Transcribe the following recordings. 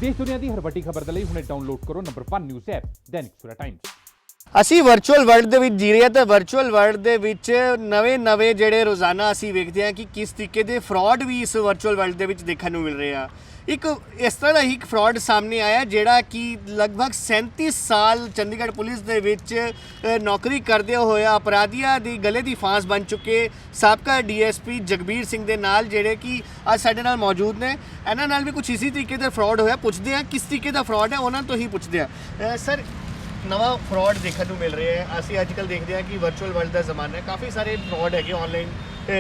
देश दुनिया की हर वड्डी खबर के लिए हुणे डाउनलोड करो number 1 news app Dainik Savera times. ਅਸੀਂ ਵਰਚੁਅਲ ਵਰਲਡ ਦੇ ਵਿੱਚ ਜੀ ਰਹੇ ਹਾਂ ਤੇ ਵਰਚੁਅਲ ਵਰਲਡ ਦੇ ਵਿੱਚ ਨਵੇਂ ਜਿਹੜੇ ਰੋਜ਼ਾਨਾ ਅਸੀਂ ਵੇਖਦੇ ਹਾਂ ਕਿ ਕਿਸ ਤਰੀਕੇ ਦੇ ਫਰਾਡ ਵੀ ਇਸ ਵਰਚੁਅਲ ਵਰਲਡ ਦੇ ਵਿੱਚ ਦੇਖਣ ਨੂੰ ਮਿਲ ਰਹੇ ਆ। ਇੱਕ ਇਸ ਤਰ੍ਹਾਂ ਦਾ ਹੀ ਇੱਕ ਫਰਾਡ ਸਾਹਮਣੇ ਆਇਆ ਜਿਹੜਾ ਕਿ ਲਗਭਗ 37 ਸਾਲ ਚੰਡੀਗੜ੍ਹ ਪੁਲਿਸ ਦੇ ਵਿੱਚ ਨੌਕਰੀ ਕਰਦੇ ਹੋਏ ਅਪਰਾਧੀਆਂ ਦੀ ਗਲੇ ਦੀ ਫਾਂਸ ਬਣ ਚੁੱਕੇ ਸਾਬਕਾ ਡੀਐਸਪੀ ਜਗਬੀਰ ਸਿੰਘ ਦੇ ਨਾਲ ਜਿਹੜੇ ਕਿ ਅੱਜ ਸਾਡੇ ਨਾਲ ਮੌਜੂਦ ਨੇ। ਇਹਨਾਂ ਨਾਲ ਵੀ ਕੁਝ ਇਸੇ ਤਰੀਕੇ ਦਾ ਫਰਾਡ ਹੋਇਆ। ਪੁੱਛਦੇ ਹਾਂ ਕਿਸ ਤਰੀਕੇ ਦਾ ਫਰਾਡ ਹੈ, ਉਹਨਾਂ ਤੋਂ ਹੀ ਪੁੱਛਦੇ ਹਾਂ। ਸਰ, ਨਵਾਂ ਫਰਾਡ ਦੇਖਣ ਨੂੰ ਮਿਲ ਰਿਹਾ ਹੈ। ਅਸੀਂ ਅੱਜ ਕੱਲ੍ਹ ਦੇਖਦੇ ਹਾਂ ਕਿ ਵਰਚੁਅਲ ਵਰਲਡ ਦਾ ਜ਼ਮਾਨਾ ਹੈ, ਕਾफ़ी ਸਾਰੇ ਫਰਾਡ ਹੈਗੇ, ऑनलाइन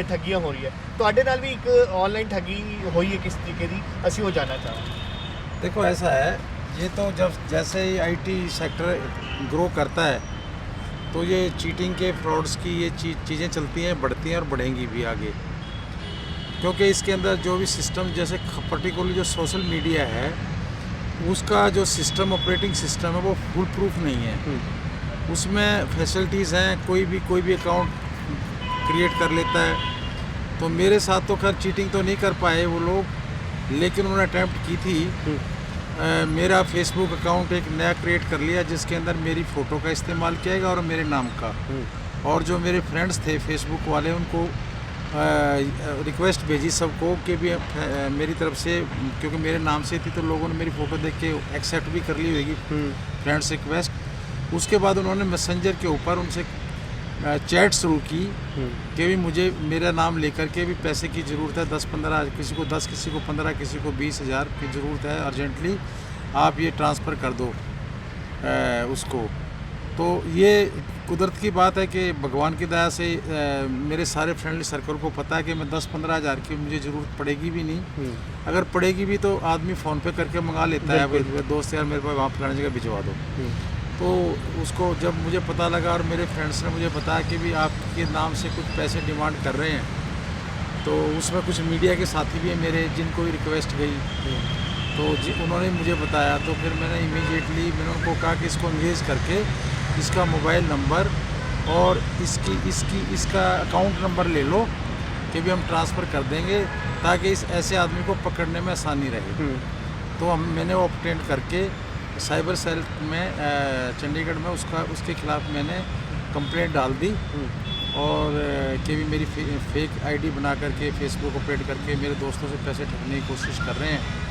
ठगियाँ हो रही है। ਤੁਹਾਡੇ ਨਾਲ ਵੀ ਇੱਕ ऑनलाइन ठगी हुई है, किस तरीके की ਅਸੀਂ वो जानना चाहेंगे। देखो ऐसा है, ये तो जब जैसे ही आईटी सेक्टर ग्रो करता है तो ये चीटिंग के फ्रॉड्स की ये चीज़ें चलती हैं, बढ़ती हैं और बढ़ेंगी भी आगे, क्योंकि इसके अंदर जो भी सिस्टम जैसे पर्टिकुलरली जो सोशल मीडिया है उसका जो सिस्टम ऑपरेटिंग सिस्टम है वो फुल प्रूफ नहीं है। उसमें फैसिलिटीज़ हैं, कोई भी अकाउंट क्रिएट कर लेता है। तो मेरे साथ तो खैर चीटिंग तो नहीं कर पाए वो लोग, लेकिन उन्होंने अटैम्प्ट की थी। मेरा फेसबुक अकाउंट एक नया क्रिएट कर लिया जिसके अंदर मेरी फ़ोटो का इस्तेमाल किया गया और मेरे नाम का, और जो मेरे फ्रेंड्स थे फेसबुक वाले उनको रिक्वेस्ट भेजी सबको कि भी मेरी तरफ से, क्योंकि मेरे नाम से थी तो लोगों ने मेरी फ़ोटो देख के एक्सेप्ट भी कर ली होगी फ्रेंड्स रिक्वेस्ट। उसके बाद उन्होंने मैसेंजर के ऊपर उनसे चैट शुरू की कि भी मुझे मेरा नाम लेकर के भी पैसे की ज़रूरत है, 10-15, किसी को 10, किसी को 15, किसी को 20,000 की ज़रूरत है, अर्जेंटली आप ये ट्रांसफ़र कर दो उसको। तो ये कुदरत की बात है कि भगवान की दया से मेरे सारे फ्रेंडली सर्कल को पता है कि मैं 10-15 हज़ार की मुझे ज़रूरत पड़ेगी भी नहीं। अगर पड़ेगी भी तो आदमी फ़ोन पे करके मंगा लेता है, भाई दोस्त यार मेरे पास वहाँ फलाने जगह भिजवा दो। तो उसको जब मुझे पता लगा और मेरे फ्रेंड्स ने मुझे बताया कि भी आपके नाम से कुछ पैसे डिमांड कर रहे हैं, तो उसमें कुछ मीडिया के साथी भी हैं मेरे जिनको भी रिक्वेस्ट गई, तो उन्होंने मुझे बताया। तो फिर मैंने मैंने उनको कहा कि इसको इंगेज करके इसका मोबाइल नंबर और इसका अकाउंट नंबर ले लो कि भी हम ट्रांसफ़र कर देंगे ताकि इस ऐसे आदमी को पकड़ने में आसानी रहे। तो मैंने वो ऑब्टेन करके साइबर सेल में चंडीगढ़ में उसके ख़िलाफ़ मैंने कंप्लेंट डाल दी, और कि भी मेरी फेक आईडी बना करके फेसबुक ऑपरेट करके मेरे दोस्तों से पैसे ठगने की कोशिश कर रहे हैं।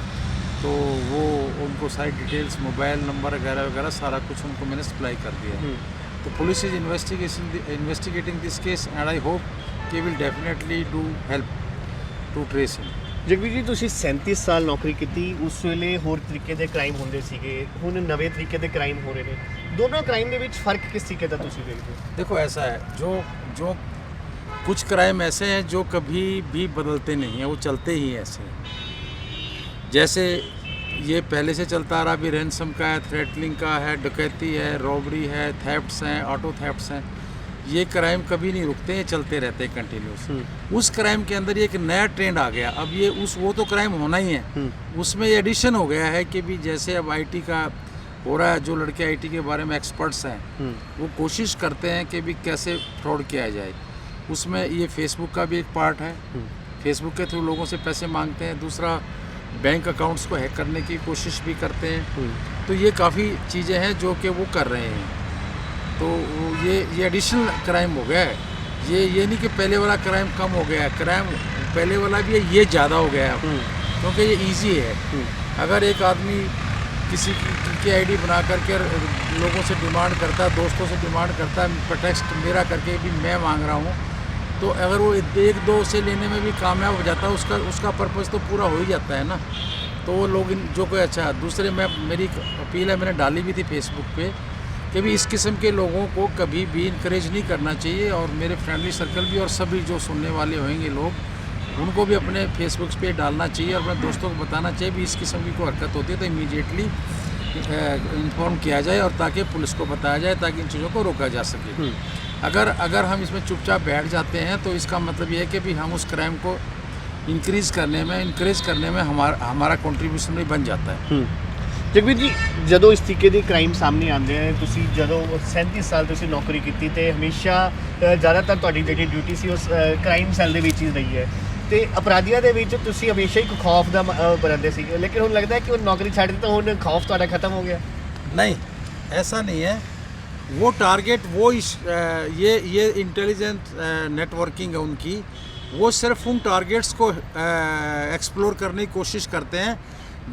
तो वो उनको सारी डिटेल्स, मोबाइल नंबर वगैरह सारा कुछ उनको मैंने सप्लाई कर दिया। तो police is investigating this case and I hope कि will definitely do help to trace him. Jagbir ji, ਤੁਸੀਂ 37 ਸਾਲ ਨੌਕਰੀ ਕੀਤੀ, ਉਸ ਵੇਲੇ ਹੋਰ ਤਰੀਕੇ ਦੇ ਕ੍ਰਾਈਮ ਹੁੰਦੇ ਸੀਗੇ, ਹੁਣ ਨਵੇਂ ਤਰੀਕੇ ਦੇ ਕ੍ਰਾਈਮ ਹੋ ਰਹੇ ਨੇ। ਦੋਨੋਂ ਕ੍ਰਾਈਮ ਦੇ ਵਿੱਚ ਫਰਕ ਕਿਸ ਤਰੀਕੇ ਦਾ ਤੁਸੀਂ ਵੇਖਦੇ ਹੋ? देखो ऐसा है, जो कुछ क्राइम ऐसे हैं जो कभी भी बदलते नहीं हैं, वो चलते ही ऐसे हैं। जैसे ये पहले से चलता आ रहा, अभी रैंसम का है, थ्रेटलिंग का है, डकैती है, रॉबरी है, थेफ्ट्स हैं, ऑटो थेफ्ट्स हैं। ये क्राइम कभी नहीं रुकते हैं, चलते रहते हैं कंटिन्यूस। उस क्राइम के अंदर एक नया ट्रेंड आ गया। अब ये वो तो क्राइम होना ही है, उसमें ये एडिशन हो गया है कि भी जैसे अब आईटी का हो रहा है, जो लड़के आईटी के बारे में एक्सपर्ट्स हैं वो कोशिश करते हैं कि भी कैसे फ्रॉड किया जाए। उसमें ये फेसबुक का भी एक पार्ट है, फेसबुक के थ्रू लोगों से पैसे मांगते हैं। दूसरा, बैंक अकाउंट्स को हैक करने की कोशिश भी करते हैं। तो ये काफ़ी चीज़ें हैं जो कि वो कर रहे हैं। तो ये एडिशनल क्राइम हो गया है। ये नहीं कि पहले वाला क्राइम कम हो गया है, क्राइम पहले वाला भी है, ये ज़्यादा हो गया है क्योंकि ये इजी है। अगर एक आदमी किसी की आईडी बना करके लोगों से डिमांड करता है, दोस्तों से डिमांड करता है, प्रोटेक्स्ट मेरा करके भी मैं मांग रहा हूँ, तो अगर वो 1-2 से लेने में भी कामयाब हो जाता है, उसका पर्पज़ तो पूरा हो ही जाता है ना। तो वो लोग जो कोई अच्छा दूसरे मेरी अपील है, मैंने डाली भी थी फेसबुक पे कि भी इस किस्म के लोगों को कभी भी इनकरेज नहीं करना चाहिए। और मेरे फ्रेंडली सर्कल भी और सभी जो सुनने वाले होंगे लोग, उनको भी अपने फेसबुक पे डालना चाहिए और अपने दोस्तों को बताना चाहिए भी इस किस्म की कोई हरकत होती है तो इमीडिएटली इन्फॉर्म किया जाए और ताकि पुलिस को बताया जाए ताकि इन चीज़ों को रोका जा सके। अगर हम इसमें चुपचाप बैठ जाते हैं तो इसका मतलब ये है कि भी हम उस क्राइम को इनक्रेज करने में हमारा कंट्रीब्यूशन भी बन जाता है। ਜਗਬੀਰ ਜੀ, ਜਦੋਂ ਇਸ ਤਰੀਕੇ ਦੇ ਕ੍ਰਾਈਮ ਸਾਹਮਣੇ ਆਉਂਦੇ ਆ, ਤੁਸੀਂ ਜਦੋਂ 37 ਸਾਲ ਤੁਸੀਂ ਨੌਕਰੀ ਕੀਤੀ ਤੇ ਹਮੇਸ਼ਾ ਜ਼ਿਆਦਾਤਰ ਤੁਹਾਡੀ ਜਿਹੜੀ ਡਿਊਟੀ ਸੀ ਉਸ ਕ੍ਰਾਈਮ ਸੈੱਲ ਦੇ ਵਿੱਚ ਹੀ ਰਹੀ ਹੈ, ਤੇ ਅਪਰਾਧੀਆਂ ਦੇ ਵਿੱਚ ਤੁਸੀਂ ਹਮੇਸ਼ਾ ਹੀ ਖੌਫ ਦਾ ਬਣਦੇ ਸੀ, ਲੇਕਿਨ ਹੁਣ ਲੱਗਦਾ ਹੈ ਕਿ ਉਹ ਨੌਕਰੀ ਛੱਡ ਦਿੱਤੀ ਤਾਂ ਹੁਣ ਖੌਫ ਤੁਹਾਡਾ ਖਤਮ ਹੋ ਗਿਆ। नहीं, ऐसा नहीं है। वो टारगेट ये इंटेलिजेंट नेटवर्किंग है उनकी। वो सिर्फ उन टारगेट्स को एक्सप्लोर करने की कोशिश करते हैं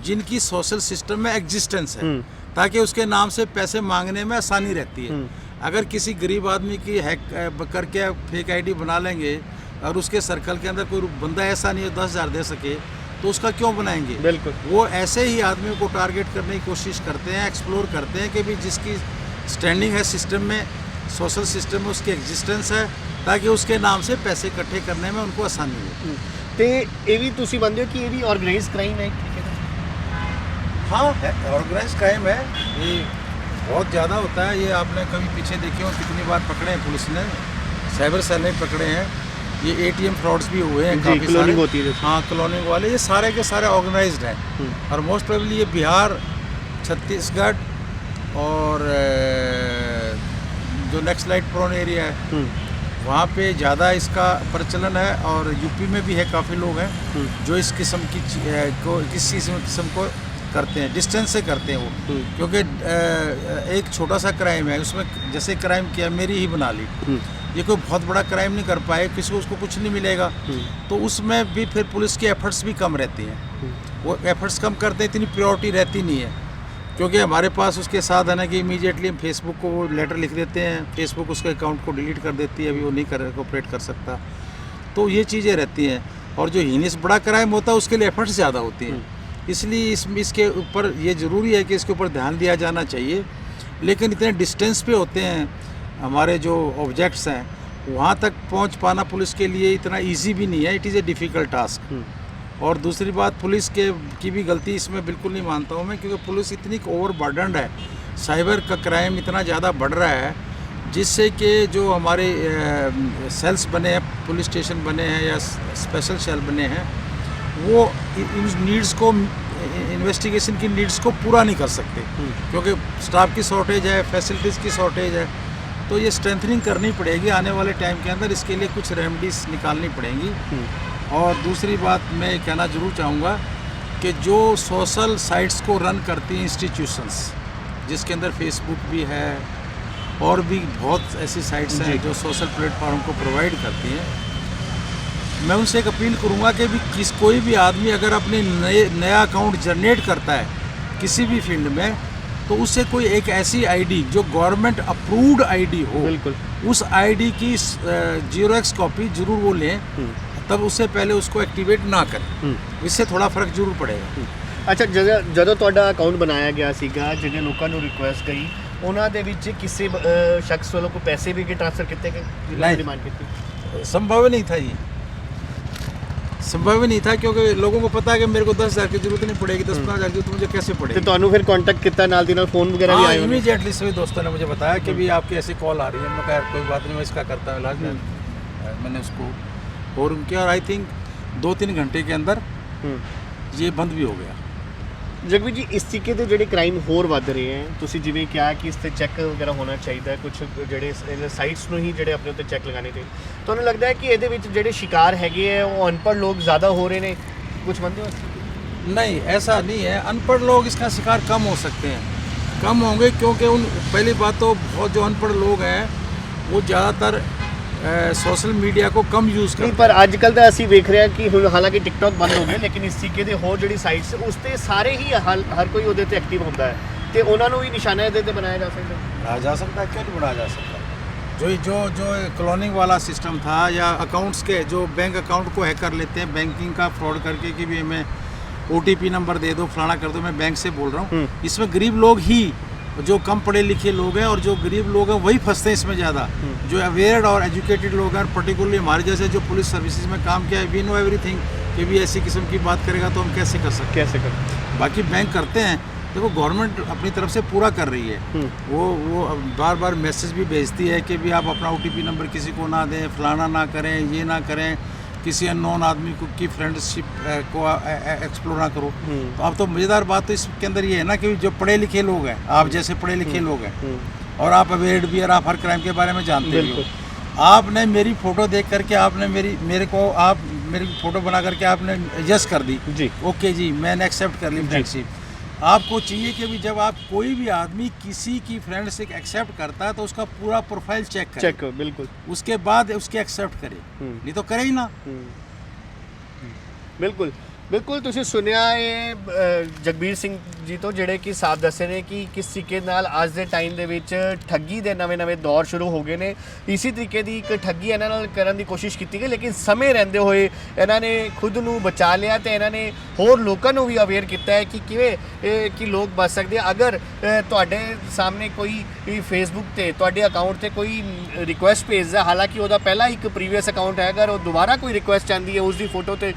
जिनकी सोशल सिस्टम में एग्जिस्टेंस है, ताकि उसके नाम से पैसे मांगने में आसानी रहती है। अगर किसी गरीब आदमी की हैक करके फेक आईडी बना लेंगे और उसके सर्कल के अंदर कोई बंदा ऐसा नहीं है 10,000 दे सके, तो उसका क्यों बनाएंगे। बिल्कुल। वो ऐसे ही आदमियों को टारगेट करने की कोशिश करते हैं, एक्सप्लोर करते हैं कि भी जिसकी स्टैंडिंग है सिस्टम में, सोशल सिस्टम में उसकी एग्जिस्टेंस है, ताकि उसके नाम से पैसे इकट्ठे करने में उनको आसानी हो। ਤੇ ਇਹ ਵੀ ਤੁਸੀਂ ਮੰਨਦੇ ਹੋ ਕਿ ਇਹ ਵੀ ਆਰਗੇਨਾਈਜ਼ ਕ੍ਰਾइम है? हाँ, ऑर्गेनाइज क्राइम है, ये बहुत ज़्यादा होता है। ये आपने कभी पीछे देखे हो कितनी बार पकड़े हैं पुलिस ने, साइबर सेल ने पकड़े हैं। ये ATM फ्रॉड्स भी हुए हैं काफ़ी सारे। होती है। हाँ, क्लोनिंग वाले ये सारे के सारे ऑर्गेनाइज्ड हैं। और मोस्ट प्रोबेबली ये बिहार, छत्तीसगढ़ और जो नेक्स्ट लाइट प्रोन एरिया है वहाँ पे ज़्यादा इसका प्रचलन है। और यूपी में भी है, काफ़ी लोग हैं जो इस किस्म की किस्म को करते हैं, डिस्टेंस से करते हैं वो। क्योंकि एक छोटा सा क्राइम है, उसमें जैसे क्राइम किया मेरी ही बना ली, ये कोई बहुत बड़ा क्राइम नहीं कर पाए, किसी को उसको कुछ नहीं मिलेगा, तो उसमें भी फिर पुलिस की एफर्ट्स भी कम रहती हैं। वो एफर्ट्स कम करते हैं, इतनी प्रायोरिटी रहती नहीं है। क्योंकि हमारे पास उसके साथ है ना कि इमीडिएटली हम फेसबुक को वो लेटर लिख देते हैं, फेसबुक उसके अकाउंट को डिलीट कर देती है, अभी वो नहीं कोऑपरेट कर सकता। तो ये चीज़ें रहती हैं। और जो हीनियस बड़ा क्राइम होता है उसके लिए एफर्ट्स ज़्यादा होती हैं। इसलिए इसके ऊपर ये ज़रूरी है कि इसके ऊपर ध्यान दिया जाना चाहिए। लेकिन इतने डिस्टेंस पे होते हैं हमारे जो ऑब्जेक्ट्स हैं, वहाँ तक पहुँच पाना पुलिस के लिए इतना ईजी भी नहीं है। It is a difficult task. और दूसरी बात, पुलिस की भी गलती इसमें बिल्कुल नहीं मानता हूँ मैं, क्योंकि पुलिस इतनी ओवरबर्डन्ड है, साइबर का क्राइम इतना ज़्यादा बढ़ रहा है, जिससे कि जो हमारे सेल्स बने हैं, पुलिस स्टेशन बने हैं या स्पेशल सेल बने हैं, वो इन नीड्स को, इन्वेस्टिगेशन की नीड्स को पूरा नहीं कर सकते, क्योंकि स्टाफ की शॉर्टेज है, फैसिलिटीज़ की शॉर्टेज है। तो ये स्ट्रेंथनिंग करनी पड़ेगी आने वाले टाइम के अंदर, इसके लिए कुछ रेमेडीज़ निकालनी पड़ेंगी। और दूसरी बात मैं कहना ज़रूर चाहूँगा कि जो सोशल साइट्स को रन करती हैं इंस्टीट्यूशंस, जिसके अंदर फेसबुक भी है और भी बहुत ऐसी साइट्स हैं जो सोशल प्लेटफॉर्म को प्रोवाइड करती हैं, मैं उनसे एक अपील करूँगा कि भी कोई भी आदमी अगर अपने नया अकाउंट जनरेट करता है किसी भी फील्ड में, तो उससे कोई एक ऐसी आईडी जो गवर्नमेंट अप्रूव्ड आईडी हो, बिल्कुल उस आईडी की 0x कॉपी जरूर वो लें, तब उससे पहले उसको एक्टिवेट ना करें। इससे थोड़ा फर्क जरूर पड़ेगा। ਅੱਛਾ, ਜਦੋਂ ਤੁਹਾਡਾ ਅਕਾਊਂਟ ਬਣਾਇਆ ਗਿਆ ਸੀਗਾ, ਜਿਹੜੇ ਲੋਕਾਂ ਨੂੰ ਰਿਕੁਐਸਟ ਗਈ, ਉਹਨਾਂ ਦੇ ਵਿੱਚ ਕਿਸੇ ਸ਼ਖਸ ਵੱਲੋਂ ਕੋਈ ਪੈਸੇ ਵੀ ਟ੍ਰਾਂਸਫਰ ਕੀਤੇ ਗਏ? नहीं, डिमांड ਕੀਤੀ? संभव ही नहीं था, ये संभव ही नहीं था, क्योंकि लोगों को पता है कि मेरे को 10,000 की जरूरत नहीं पड़ेगी, 10-15,000 की जरूरत मुझे कैसे ਤੇ पड़ेगी। ਤੁਹਾਨੂੰ ਫਿਰ कांटेक्ट ਕੀਤਾ, ਨਾਲ ਦੀ ਨਾਲ ਫੋਨ वगैरह भी आए होंगे? इमीडिएटली सभी दोस्तों ने मुझे बताया कि भी आपकी ऐसी कॉल आ रही है। मैं कहा यार कोई बात नहीं, मैं इसका करता हूँ इलाज। मैंने उसको और उनके, और आई थिंक 2-3 घंटे के अंदर ये बंद भी हो गया। ਜਗਵੀਰ ਜੀ, ਇਸ ਤਰੀਕੇ ਦੇ ਜਿਹੜੇ ਕ੍ਰਾਈਮ ਹੋਰ ਵੱਧ ਰਹੇ ਹੈ, ਤੁਸੀਂ ਜਿਵੇਂ ਕਿਹਾ ਕਿ ਇਸ ਤੇ ਚੈੱਕ ਵਗੈਰਾ ਹੋਣਾ ਚਾਹੀਦਾ ਹੈ, ਕੁਝ ਜਿਹੜੇ ਸਾਈਟਸ ਨੂੰ ਹੀ ਜਿਹੜੇ ਆਪਣੇ ਉੱਤੇ ਚੈੱਕ ਲਗਾਉਣੇ ਚਾਹੀਦੇ, ਤੁਹਾਨੂੰ ਲੱਗਦਾ ਹੈ ਕਿ ਇਹਦੇ ਵਿੱਚ ਜਿਹੜੇ ਸ਼ਿਕਾਰ ਹੈਗੇ ਹੈ ਉਹ ਅਨਪੜ੍ਹ ਲੋਕ ਜ਼ਿਆਦਾ ਹੋ ਰਹੇ ਨੇ? ਕੁਝ ਮੰਨਦੇ ਹੋ? नहीं, ऐसा नहीं है। अनपढ़ लोग इसका शिकार कम हो सकते हैं, कम होंगे, क्योंकि पहली बात तो बहुत जो अनपढ़ लोग हैं वो ज़्यादातर सोशल मीडिया को कम यूज़ ਨਹੀਂ, करते ਪਰ ਅੱਜ ਕੱਲ੍ਹ ਤਾਂ ਅਸੀਂ ਵੇਖ ਰਹੇ ਹਾਂ ਕਿ ਹੁਣ ਹਾਲਾਂਕਿ ਟਿਕਟੌਕ ਬੰਦ ਹੋ ਗਿਆ, ਲੇਕਿਨ ਇਸ ਤਰੀਕੇ ਦੇ ਹੋਰ ਜਿਹੜੀ ਸਾਈਟਸ ਉਸ ਤੇ ਸਾਰੇ ਹੀ ਹਰ ਕੋਈ ਉਹਦੇ ਤੇ ਐਕਟਿਵ ਹੁੰਦਾ ਹੈ, ਤੇ ਉਹਨਾਂ ਨੂੰ ਵੀ ਨਿਸ਼ਾਨਾ ਇਹਦੇ ਤੇ ਬਣਾਇਆ ਜਾ ਸਕਦਾ ਹੈ। बनाया जा सकता है, क्यों नहीं बनाया जा सकता। जो क्लोनिंग वाला सिस्टम था, या अकाउंट्स के जो बैंक अकाउंट को हैक कर लेते हैं, बैंकिंग का फ्रॉड करके कि भी हमें OTP नंबर दे दो, फलाना कर दो, मैं बैंक से बोल रहा हूँ, इसमें गरीब लोग ही, जो कम पढ़े लिखे लोग हैं और जो गरीब लोग हैं वही फंसते हैं इसमें ज़्यादा। जो अवेयर्ड और एजुकेटेड लोग हैं, पर्टिकुलरली हमारे जैसे जो पुलिस सर्विसेज में काम किया है, वी नो एवरीथिंग कि भी ऐसी किस्म की बात करेगा तो हम कैसे कर सकते हैं। कैसे कर बाकी बैंक करते हैं, देखो गवर्नमेंट अपनी तरफ से पूरा कर रही है, वो बार बार मैसेज भी भेजती है कि भी आप अपना OTP नंबर किसी को ना दें, फलाना ना करें, ये ना करें, किसी अननोन आदमी की फ्रेंडशिप को एक्सप्लोर ना करो। तो अब तो मज़ेदार बात तो इसके अंदर ये है ना कि जो पढ़े लिखे लोग हैं, आप जैसे पढ़े लिखे लोग हैं और आप अवेयर्ड भी, और आप हर क्राइम के बारे में जानते भी हो, आपने मेरी फ़ोटो देख करके आपने मेरे को आप मेरी फ़ोटो बना करके आपने यस कर दी जी। ओके जी, मैंने एक्सेप्ट कर ली फ्रेंडशिप। आपको चाहिए कि भी जब आप कोई भी आदमी किसी की फ्रेंडशिप एक्सेप्ट करता है तो उसका पूरा प्रोफाइल चेक करे, चेक बिल्कुल उसके बाद उसके एक्सेप्ट करे, नहीं तो करे ही ना। ਬਿਲਕੁਲ ਬਿਲਕੁਲ ਤੁਸੀਂ ਸੁਣਿਆ ਇਹ ਜਗਬੀਰ ਸਿੰਘ ਜੀ ਤੋਂ ਜਿਹੜੇ ਕਿ ਸਾਫ਼ ਦੱਸੇ ਨੇ ਕਿ ਕਿਸ ਤਰੀਕੇ ਨਾਲ ਅੱਜ ਦੇ ਟਾਈਮ ਦੇ ਵਿੱਚ ਠੱਗੀ ਦੇ ਨਵੇਂ-ਨਵੇਂ ਦੌਰ ਸ਼ੁਰੂ ਹੋ ਗਏ ਨੇ। ਇਸੇ ਤਰੀਕੇ ਦੀ ਇੱਕ ਠੱਗੀ ਇਹਨਾਂ ਨਾਲ ਕਰਨ ਦੀ ਕੋਸ਼ਿਸ਼ ਕੀਤੀ ਗਈ, ਲੇਕਿਨ ਸਮੇਂ ਰਹਿੰਦੇ ਹੋਏ ਇਹਨਾਂ ਨੇ ਖੁਦ ਨੂੰ ਬਚਾ ਲਿਆ ਤੇ ਇਹਨਾਂ ਨੇ ਹੋਰ ਲੋਕਾਂ ਨੂੰ ਵੀ ਅਵੇਅਰ ਕੀਤਾ ਹੈ ਕਿ ਕਿਵੇਂ ਕਿ ਲੋਕ ਬਚ ਸਕਦੇ ਆ। ਅਗਰ ਤੁਹਾਡੇ ਸਾਹਮਣੇ ਕੋਈ ਫੇਸਬੁੱਕ ਤੇ ਤੁਹਾਡੇ ਅਕਾਊਂਟ ਤੇ ਕੋਈ ਰਿਕੁਐਸਟ ਭੇਜਦਾ, ਹਾਲਾਂਕਿ ਉਹਦਾ ਪਹਿਲਾਂ ਇੱਕ ਪ੍ਰੀਵੀਅਸ ਅਕਾਊਂਟ ਹੈ, ਅਗਰ ਉਹ ਦੁਬਾਰਾ ਕੋਈ ਰਿਕੁਐਸਟ ਆਉਂਦੀ ਹੈ ਉਸ ਦੀ ਫੋਟੋ ਤੇ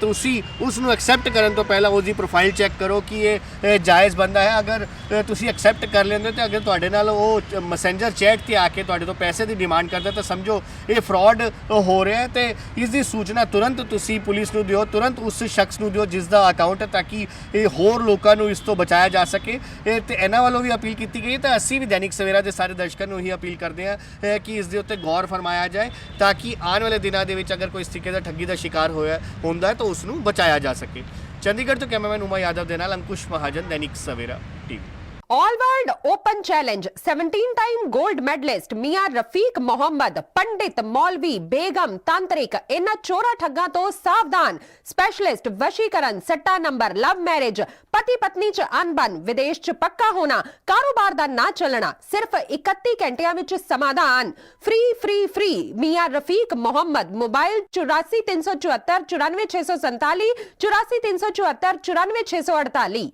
ਤੁਸੀਂ ਉਸ ਨੂੰ ਐਕਸੈਪਟ ਕਰਨ ਤੋਂ ਪਹਿਲਾਂ ਉਸ ਦੀ ਪ੍ਰੋਫਾਈਲ ਚੈੱਕ ਕਰੋ ਕਿ ਇਹ ਜਾਇਜ਼ ਬੰਦਾ ਹੈ। ਅਗਰ ਤੁਸੀਂ ਐਕਸੈਪਟ ਕਰ ਲੈਂਦੇ ਤੇ ਅਗਰ ਤੁਹਾਡੇ ਨਾਲ ਉਹ ਮੈਸੇਂਜਰ ਚੈਟ ਤੇ ਆ ਕੇ ਤੁਹਾਡੇ ਤੋਂ ਪੈਸੇ ਦੀ ਡਿਮਾਂਡ ਕਰਦਾ ਤਾਂ ਸਮਝੋ ਇਹ ਫਰਾਡ ਹੋ ਰਿਹਾ ਹੈ ਤੇ ਇਸ ਦੀ ਸੂਚਨਾ ਤੁਰੰਤ ਤੁਸੀਂ ਪੁਲਿਸ ਨੂੰ ਦਿਓ, ਤੁਰੰਤ ਉਸ ਸ਼ਖਸ ਨੂੰ ਦਿਓ ਜਿਸ ਦਾ ਅਕਾਊਂਟ ਹੈ, ਤਾਂ ਕਿ ਇਹ ਹੋਰ ਲੋਕਾਂ ਨੂੰ ਇਸ ਤੋਂ ਬਚਾਇਆ ਜਾ ਸਕੇ। ਤੇ ਇਹਨਾਂ ਵੱਲੋਂ ਵੀ ਅਪੀਲ ਕੀਤੀ ਗਈ ਤਾਂ ਅਸੀਂ ਵੀ ਦੈਨਿਕ ਸਵੇਰਾ ਦੇ ਸਾਰੇ ਦਰਸ਼ਕਾਂ ਨੂੰ ਹੀ ਅਪੀਲ ਕਰਦੇ ਹਾਂ ਕਿ ਇਸ ਦੇ ਉੱਤੇ ਗੌਰ ਫਰਮਾਇਆ ਜਾਏ ਤਾਂ ਕਿ ਆਉਣ ਵਾਲੇ ਦਿਨਾਂ ਦੇ ਵਿੱਚ ਅਗਰ ਕੋਈ ਇਸ ਤਰੀਕੇ ਦਾ ਠੱਗੀ ਦਾ ਸ਼ਿਕਾਰ ਹੁੰਦਾ ਹੈ ਤਾਂ ਉਸ ਨੂੰ ਬਚਾਇਆ ਜਾ ਸਕੇ। ਚੰਡੀਗੜ੍ਹ ਤੋਂ ਕੈਮਰਾਮੈਨ ਉਮਾ ਯਾਦਵ ਦੇ ਨਾਲ Ankush Mahajan, Dainik Savera TV. All world open challenge 17 time gold medalist मियां रफीक मोहम्मद, पंडित, मौलवी, बेगम, तांत्रिक, इन्हां चोरा ठग्गां तो सावधान। स्पेशलिस्ट वशीकरण, सट्टा नंबर, लव मैरिज, पति पत्नी च अनबन, विदेश च पक्का होना, कारोबार दा ना चलना, सिर्फ 31 घंटियां विच समाधान। फ्री फ्री फ्री मियां रफीक मोहम्मद। मोबाइल 84 374 94 647, 84 374 94 648।